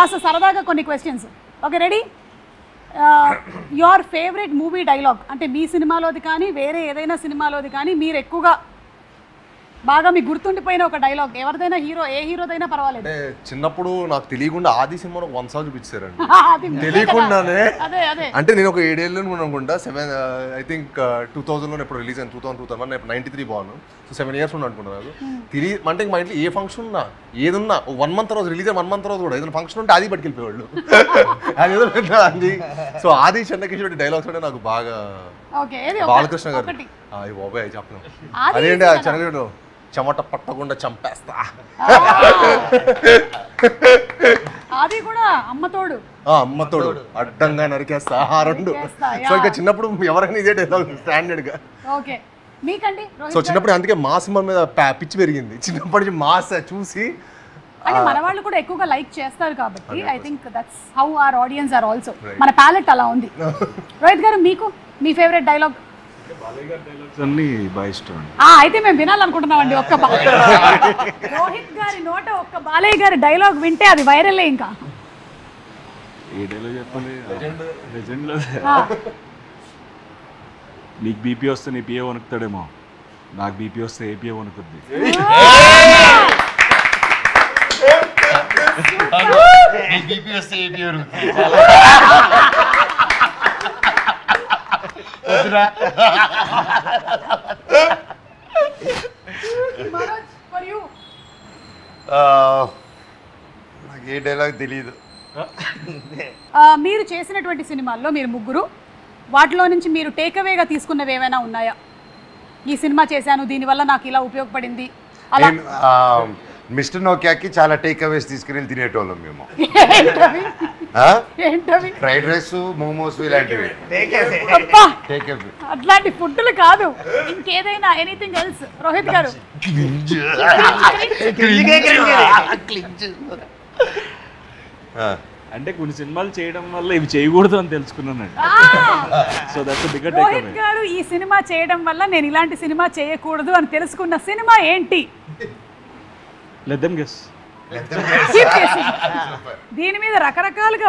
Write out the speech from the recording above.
కాస్త సరదాగా కొన్ని questions. Okay, ready? Your favourite movie dialogue అంటే మీ సినిమాలోది కానీ వేరే ఏదైనా సినిమాలోది కానీ మీరు ఎక్కువగా బాగా మీకు గుర్తుండిపోయిన ఒక డైలాగ్ ఎవరిదైనా, హీరో ఏ హీరోదైనా పర్వాలేదు. అంటే చిన్నప్పుడు నాకు తెలియకుండా ఆది సినిమాలో 1 సార్లు చూపించారండి అది తెలియకుండానే. అదే అదే అంటే నేను ఒక 7 ఏళ్ళు అనుకుంటా, 7 ఐ థింక్ 2000లో ఎప్పుడు రిలీజ్ అయింది, 2001 నేను 93 బాను. సో 7 ఇయర్స్ ఉండి అనుకున్నాను. నాకు తెలియ అంటే మా ఇంట్లో ఏ ఫంక్షన్ ఉన్నా ఏదున్నా 1 మంత్ రోజు రిలీజ్ 1 మంత్ రోజు కూడా ఏదైనా ఫంక్షన్ ఉంటే అది పట్టుకెళ్ళిపోయేవాళ్ళు. అదేదో పెద్ద అది. సో ఆది చెన్నకేశ్వరి డైలాగ్స్ అంటే నాకు బాగా. బాలకృష్ణ గారు అవి బాబాయ్ చెప్పను అదేంటి చెన్నకేశ్వరుడు చెమట పట్టకుండా చంపేస్తా, అది కూడా అమ్మతోడు అమ్మతోడు అడ్డంగా నరికేస్తా, ఆ రెండు. సో ఇంకా చిన్నప్పుడు ఎవరైనా ఇదే డైలాగ్ స్టాండర్డ్ గా. ఓకే, మీకండి? సో చిన్నప్పుడు అందుకే మా సినిమా మీద పిచ్చి పెరిగింది. చిన్నప్పటి నుంచి మాస్ చూసి అంటే మన వాళ్ళు కూడా ఎక్కువగా లైక్ చేస్తారు కాబట్టి I think that's how our audience are also. మన ప్యాలెట్ అలా ఉంది. రోహిత్ గారు, మీకు మీ ఫేవరెట్ డైలాగ్? అయితే మేము వినాలనుకుంటున్నామండి. ఒక్క రోహిత్ గారి నోట ఒక్క బాలయ్య గారి డైలాగ్ వింటే అది వైరలే. ఇంకా నీకు బీపీ వస్తే నీ పిఏ వణుకుతాడేమో, నాకు బీపీ వస్తే ఏపీఏ వణుకుద్ది. నాకు ఏ డైలాగ్ తెలియదు. మీరు చేసినటువంటి సినిమాల్లో మీరు ముగ్గురు, వాటిలో నుంచి మీరు టేక్అవేగా తీసుకున్నవి ఏమైనా ఉన్నాయా? ఈ సినిమా చేశాను దీనివల్ల నాకు ఇలా ఉపయోగపడింది. మిస్టర్ నోకియాకి చాలా టేక్ అవేస్ తీసుకుని తినేటోళ్ళం మేము. ఫ్రైడ్ రైస్, మోమోస్ ఇలాంటివి. అట్లాంటి ఫుడ్లు కాదు, ఇంకేదైనా ఎనీథింగ్ ఎల్స్. రోహిత్ గారు? అంటే కొన్ని సినిమాలు చేయడం వల్ల ఇవి చేయకూడదు అని తెలుసుకున్నానండి. So that's a bigger take away. Rohit గారు ఈ సినిమా చేయడం వల్ల నేను ఇలాంటి సినిమా చేయకూడదు అని తెలుసుకున్న సినిమా ఏంటి? Let them guess. దీని మీద రకరకాలుగా